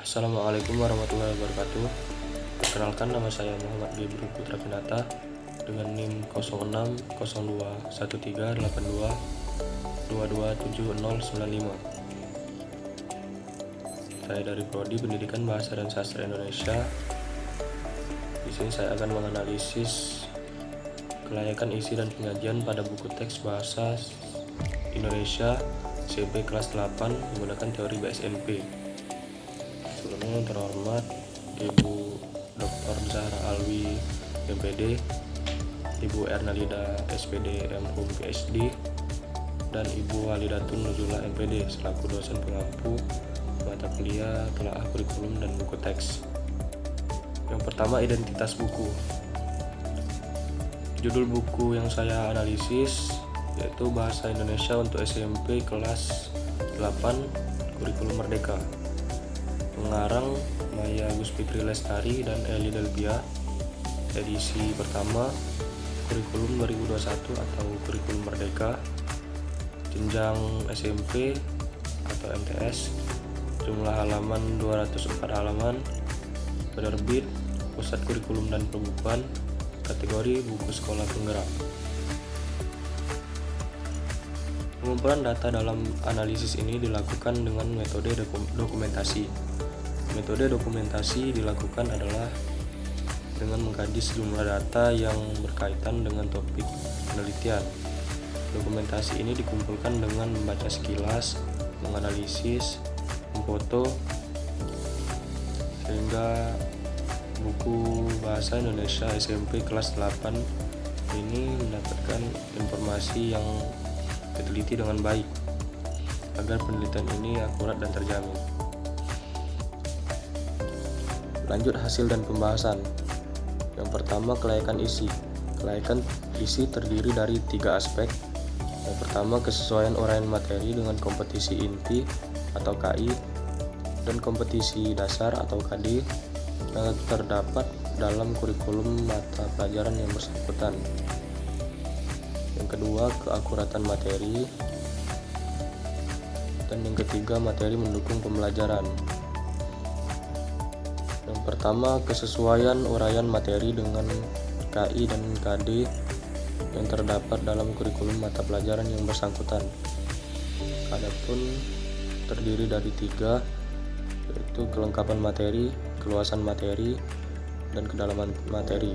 Assalamualaikum warahmatullahi wabarakatuh. Perkenalkan, nama saya Muhammad Gebru Putra Kinata dengan NIM 06021382227095. Saya dari Prodi Pendidikan Bahasa dan Sastra Indonesia. Di sini saya akan menganalisis kelayakan isi dan penyajian pada buku teks bahasa Indonesia SMP kelas 8 menggunakan teori BSNP. Sebelumnya yang terhormat Ibu Dr. Zahra Alwi MPD, Ibu Ernalida SPD MHum PhD, dan Ibu Walidatun Nuzula MPD selaku dosen pengampu mata kuliah telaah kurikulum dan buku teks. Yang pertama, identitas buku. Judul buku yang saya analisis yaitu Bahasa Indonesia untuk SMP kelas 8 Kurikulum Merdeka. Pengarang Maya Guspitri Lestari dan Eli Delbia. Edisi pertama Kurikulum 2021 atau Kurikulum Merdeka. Jenjang SMP atau MTS. Jumlah halaman 204 halaman. Penerbit Pusat Kurikulum dan Pembukuan. Kategori buku sekolah penggerak. Pengumpulan data dalam analisis ini dilakukan dengan metode dokumentasi. Metode dokumentasi dilakukan adalah dengan mengkaji sejumlah data yang berkaitan dengan topik penelitian. Dokumentasi ini dikumpulkan dengan membaca sekilas, menganalisis, memfoto, sehingga buku Bahasa Indonesia SMP kelas 8 ini mendapatkan informasi yang diteliti dengan baik agar penelitian ini akurat dan terjamin. Lanjut hasil dan pembahasan. Yang pertama, kelayakan isi. Kelayakan isi terdiri dari 3 aspek. Yang pertama, kesesuaian uraian materi dengan kompetisi inti atau KI dan kompetisi dasar atau KD yang terdapat dalam kurikulum mata pelajaran yang bersangkutan. Yang kedua, keakuratan materi. Dan yang ketiga, materi mendukung pembelajaran. Yang pertama, kesesuaian uraian materi dengan KI dan KD yang terdapat dalam kurikulum mata pelajaran yang bersangkutan. Adapun terdiri dari 3, yaitu kelengkapan materi, keluasan materi, dan kedalaman materi.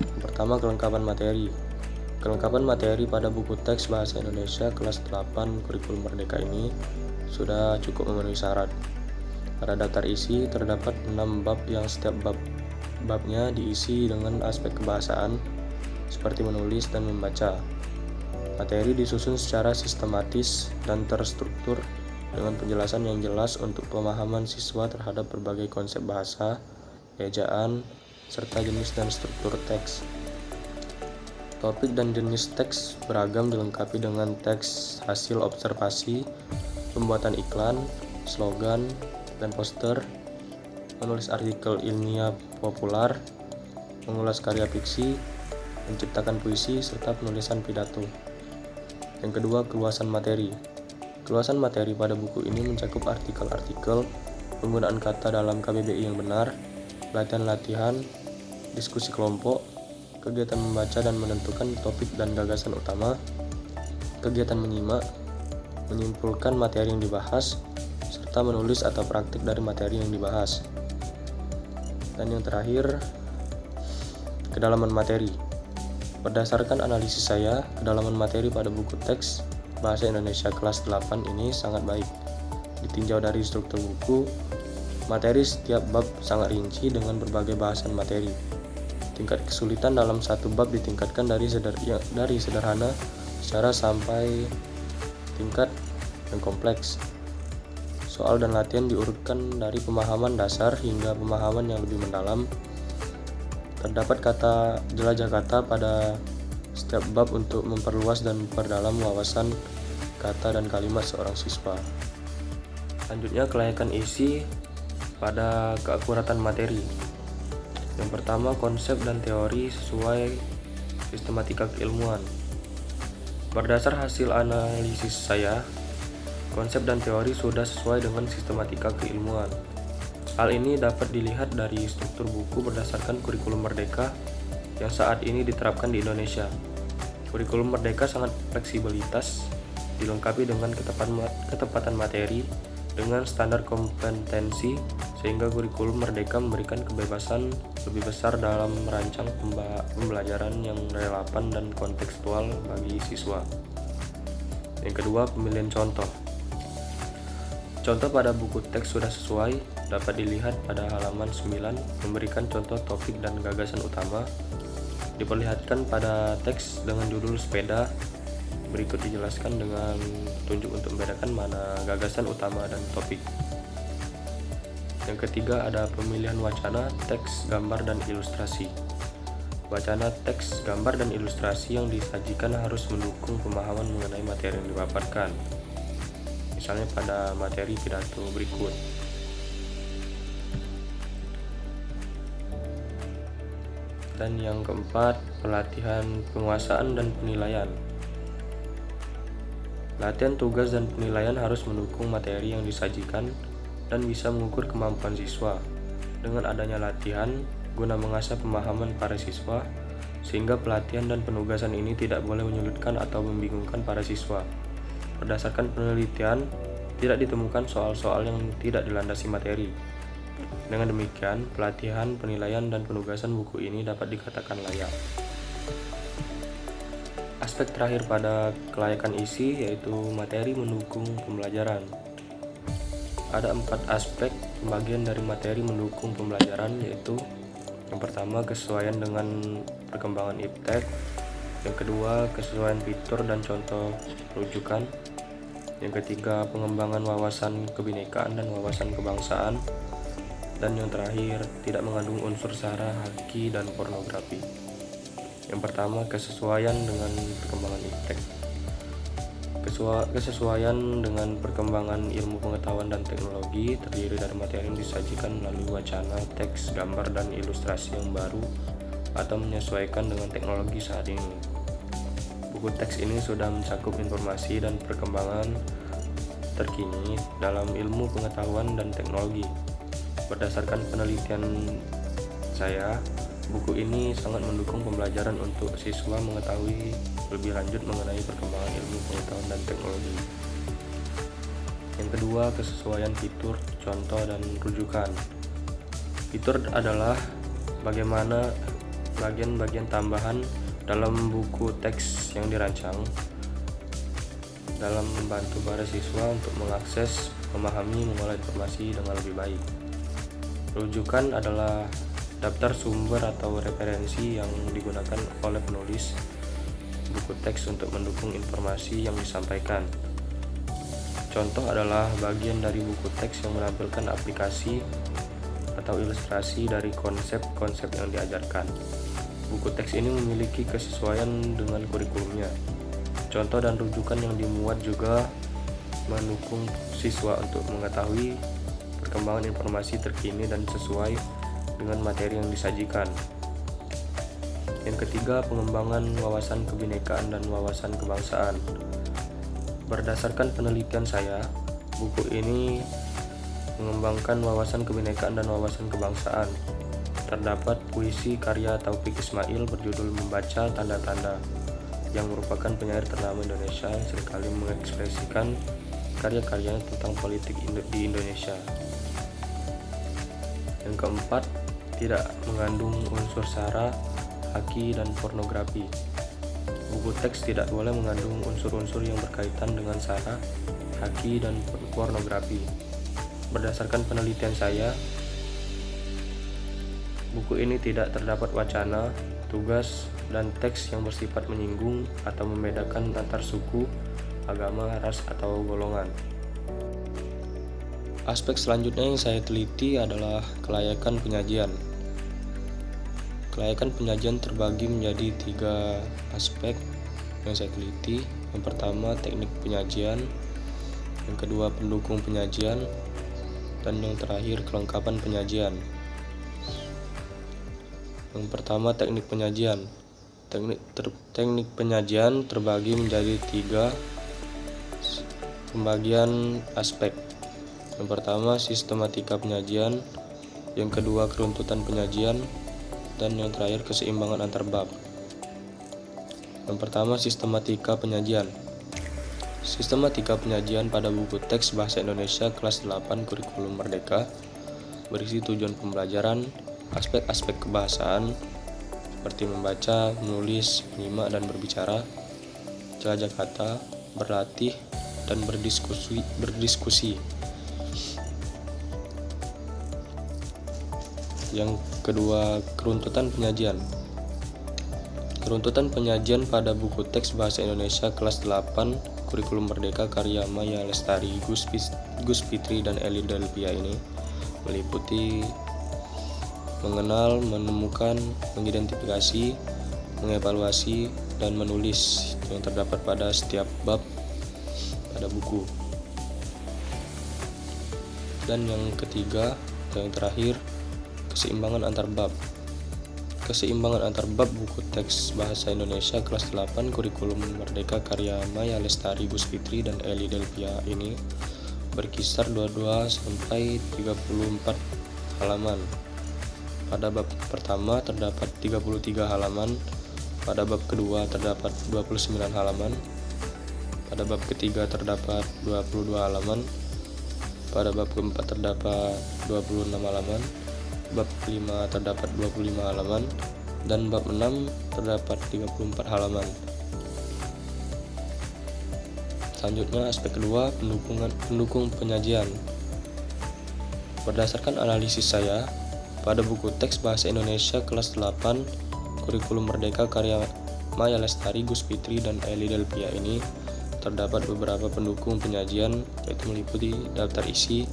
Yang pertama, kelengkapan materi. Kelengkapan materi pada buku teks Bahasa Indonesia kelas 8 Kurikulum Merdeka ini sudah cukup memenuhi syarat. Pada daftar isi terdapat 6 bab yang setiap babnya diisi dengan aspek kebahasaan seperti menulis dan membaca. Materi disusun secara sistematis dan terstruktur dengan penjelasan yang jelas untuk pemahaman siswa terhadap berbagai konsep bahasa, ejaan, serta jenis dan struktur teks. Topik dan jenis teks beragam dilengkapi dengan teks hasil observasi, pembuatan iklan, slogan, dan poster, menulis artikel ilmiah populer, mengulas karya fiksi, menciptakan puisi, serta penulisan pidato. Yang kedua, keluasan materi. Keluasan materi pada buku ini mencakup artikel-artikel, penggunaan kata dalam KBBI yang benar, latihan-latihan, diskusi kelompok, kegiatan membaca dan menentukan topik dan gagasan utama, kegiatan menyimak, menyimpulkan materi yang dibahas, serta menulis atau praktik dari materi yang dibahas. Dan yang terakhir, kedalaman materi. Berdasarkan analisis saya, kedalaman materi pada buku teks Bahasa Indonesia kelas 8 ini sangat baik. Ditinjau dari struktur buku, materi setiap bab sangat rinci dengan berbagai bahasan materi. Tingkat kesulitan dalam satu bab ditingkatkan dari sederhana secara sampai tingkat yang kompleks. Soal dan latihan diurutkan dari pemahaman dasar hingga pemahaman yang lebih mendalam. Terdapat kata jelajah kata pada setiap bab untuk memperluas dan memperdalam wawasan kata dan kalimat seorang siswa. Selanjutnya, kelayakan isi pada keakuratan materi. Yang pertama, konsep dan teori sesuai sistematika keilmuan. Berdasar hasil analisis saya, konsep dan teori sudah sesuai dengan sistematika keilmuan. Hal ini dapat dilihat dari struktur buku berdasarkan kurikulum Merdeka yang saat ini diterapkan di Indonesia. Kurikulum Merdeka sangat fleksibilitas, dilengkapi dengan ketepatan materi dengan standar kompetensi, sehingga kurikulum Merdeka memberikan kebebasan lebih besar dalam merancang pembelajaran yang relevan dan kontekstual bagi siswa. Yang kedua, pemilihan contoh. Contoh pada buku teks sudah sesuai, dapat dilihat pada halaman 9, memberikan contoh topik dan gagasan utama. Diperlihatkan pada teks dengan judul sepeda, berikut dijelaskan dengan petunjuk untuk membedakan mana gagasan utama dan topik. Yang ketiga, ada pemilihan wacana, teks, gambar, dan ilustrasi. Wacana, teks, gambar, dan ilustrasi yang disajikan harus mendukung pemahaman mengenai materi yang dipaparkan. Misalnya pada materi pidato berikut. Dan yang keempat, pelatihan penguasaan dan penilaian. Latihan tugas dan penilaian harus mendukung materi yang disajikan dan bisa mengukur kemampuan siswa. Dengan adanya latihan, guna mengasah pemahaman para siswa, sehingga pelatihan dan penugasan ini tidak boleh menyulitkan atau membingungkan para siswa. Berdasarkan penelitian, tidak ditemukan soal-soal yang tidak dilandasi materi. Dengan demikian, pelatihan, penilaian, dan penugasan buku ini dapat dikatakan layak. Aspek terakhir pada kelayakan isi yaitu materi mendukung pembelajaran. Ada 4 aspek pembagian dari materi mendukung pembelajaran, yaitu yang pertama, kesesuaian dengan perkembangan iptek. Yang kedua, kesesuaian fitur dan contoh rujukan. Yang ketiga, pengembangan wawasan kebinekaan dan wawasan kebangsaan. Dan yang terakhir, tidak mengandung unsur sara, haki, dan pornografi. Yang pertama, kesesuaian dengan perkembangan iptek. Kesesuaian dengan perkembangan ilmu pengetahuan dan teknologi terdiri dari materi yang disajikan melalui wacana, teks, gambar, dan ilustrasi yang baru atau menyesuaikan dengan teknologi saat ini. Buku teks ini sudah mencakup informasi dan perkembangan terkini dalam ilmu pengetahuan dan teknologi. Berdasarkan penelitian saya, buku ini sangat mendukung pembelajaran untuk siswa mengetahui lebih lanjut mengenai perkembangan ilmu pengetahuan dan teknologi. Yang kedua, kesesuaian fitur, contoh, dan rujukan. Fitur adalah bagaimana bagian-bagian tambahan dalam buku teks yang dirancang dalam membantu para siswa untuk mengakses, memahami, mengolah informasi dengan lebih baik. Rujukan adalah daftar sumber atau referensi yang digunakan oleh penulis buku teks untuk mendukung informasi yang disampaikan. Contoh adalah bagian dari buku teks yang menampilkan aplikasi atau ilustrasi dari konsep-konsep yang diajarkan. Buku teks ini memiliki kesesuaian dengan kurikulumnya. Contoh dan rujukan yang dimuat juga mendukung siswa untuk mengetahui perkembangan informasi terkini dan sesuai dengan materi yang disajikan. Yang ketiga, pengembangan wawasan kebinekaan dan wawasan kebangsaan. Berdasarkan penelitian saya, buku ini mengembangkan wawasan kebinekaan dan wawasan kebangsaan. Terdapat puisi karya Taufik Ismail berjudul Membaca Tanda-Tanda, yang merupakan penyair ternama Indonesia yang seringkali mengekspresikan karya-karyanya tentang politik di Indonesia. Yang keempat, tidak mengandung unsur sara, haki, dan pornografi. Buku teks tidak boleh mengandung unsur-unsur yang berkaitan dengan sara, haki, dan pornografi. Berdasarkan penelitian saya, buku ini tidak terdapat wacana, tugas, dan teks yang bersifat menyinggung atau membedakan antar suku, agama, ras, atau golongan. Aspek selanjutnya yang saya teliti adalah kelayakan penyajian. Kelayakan penyajian terbagi menjadi 3 aspek yang saya teliti. Yang pertama, teknik penyajian. Yang kedua, pendukung penyajian. Dan yang terakhir, kelengkapan penyajian. Yang pertama, teknik penyajian. Teknik penyajian terbagi menjadi 3 Pembagian aspek. Yang pertama, sistematika penyajian. Yang kedua, keruntutan penyajian. Dan yang terakhir, keseimbangan antar bab. Yang pertama, sistematika penyajian. Sistematika penyajian pada buku teks Bahasa Indonesia kelas 8 Kurikulum Merdeka berisi tujuan pembelajaran, aspek-aspek kebahasaan seperti membaca, menulis, menyimak dan berbicara, jelajah kata, berlatih, dan berdiskusi. Yang kedua, keruntutan penyajian. Keruntutan penyajian pada buku teks Bahasa Indonesia kelas 8 Kurikulum Merdeka karya Maya Lestari, Gus Fitri, dan Eli Delpia ini meliputi mengenal, menemukan, mengidentifikasi, mengevaluasi, dan menulis yang terdapat pada setiap bab pada buku. Dan yang ketiga, yang terakhir, keseimbangan antar bab. Keseimbangan antar bab buku teks Bahasa Indonesia kelas 8 Kurikulum Merdeka karya Maya Lestari, Gus Fitri, dan Eli Delpia ini berkisar 22 sampai 34 halaman. Pada bab pertama terdapat 33 halaman, pada bab kedua terdapat 29 halaman, pada bab ketiga terdapat 22 halaman, pada bab keempat terdapat 26 halaman, bab kelima terdapat 25 halaman, dan bab 6 terdapat 34 halaman. Selanjutnya, aspek kedua, pendukung penyajian. Berdasarkan analisis saya, pada buku teks Bahasa Indonesia kelas 8 Kurikulum Merdeka karya Maya Lestari, Gus Fitri, dan Eli Delpia ini terdapat beberapa pendukung penyajian, yaitu meliputi daftar isi,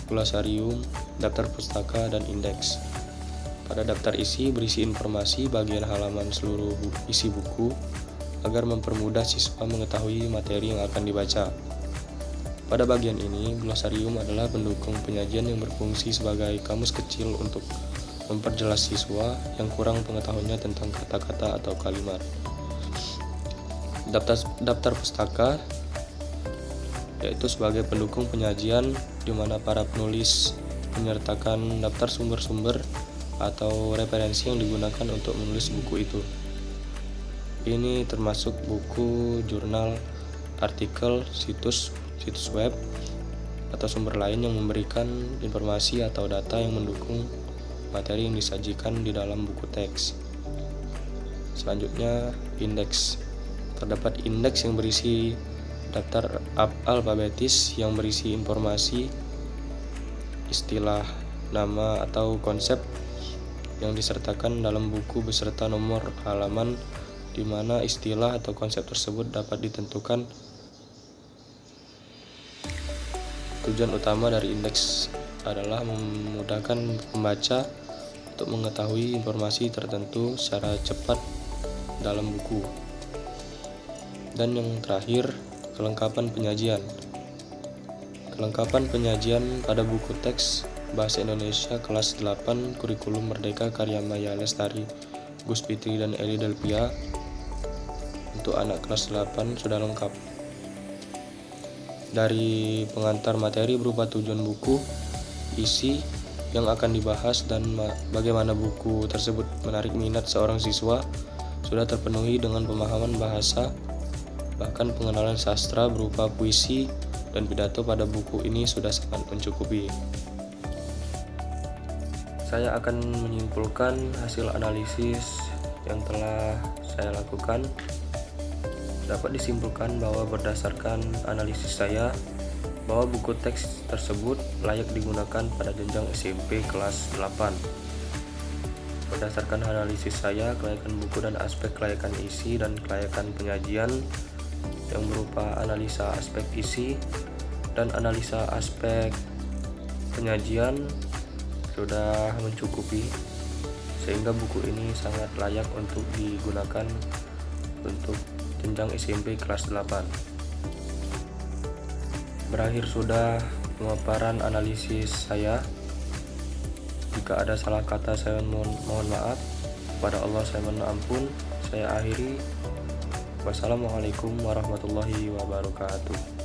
glosarium, daftar pustaka, dan indeks. Pada daftar isi berisi informasi bagian halaman seluruh isi buku agar mempermudah siswa mengetahui materi yang akan dibaca. Pada bagian ini, glosarium adalah pendukung penyajian yang berfungsi sebagai kamus kecil untuk memperjelas siswa yang kurang pengetahuannya tentang kata-kata atau kalimat. Daftar pustaka yaitu sebagai pendukung penyajian di mana para penulis menyertakan daftar sumber-sumber atau referensi yang digunakan untuk menulis buku itu. Ini termasuk buku, jurnal, artikel, situs web, atau sumber lain yang memberikan informasi atau data yang mendukung materi yang disajikan di dalam buku teks. Selanjutnya, indeks. Terdapat indeks yang berisi daftar alfabetis yang berisi informasi, istilah, nama, atau konsep yang disertakan dalam buku beserta nomor halaman di mana istilah atau konsep tersebut dapat ditentukan. Tujuan utama dari indeks adalah memudahkan pembaca untuk mengetahui informasi tertentu secara cepat dalam buku. Dan yang terakhir, kelengkapan penyajian. Kelengkapan penyajian pada buku teks Bahasa Indonesia kelas 8 Kurikulum Merdeka karya Maya Lestari, Gus Fitri, dan Eli Delpia untuk anak kelas 8 sudah lengkap. Dari pengantar materi berupa tujuan buku, isi yang akan dibahas, dan bagaimana buku tersebut menarik minat seorang siswa sudah terpenuhi dengan pemahaman bahasa. Bahkan pengenalan sastra berupa puisi dan pidato pada buku ini sudah sangat mencukupi. Saya akan menyimpulkan hasil analisis yang telah saya lakukan. Dapat disimpulkan bahwa berdasarkan analisis saya, bahwa buku teks tersebut layak digunakan pada jenjang SMP kelas 8. Berdasarkan analisis saya, kelayakan buku dan aspek kelayakan isi dan kelayakan penyajian yang berupa analisa aspek isi dan analisa aspek penyajian sudah mencukupi, sehingga buku ini sangat layak untuk digunakan untuk jenjang SMP kelas 8. Berakhir sudah pemaparan analisis saya. Jika ada salah kata saya mohon maaf. Kepada Allah saya mohon ampun. Saya akhiri. Wassalamualaikum warahmatullahi wabarakatuh.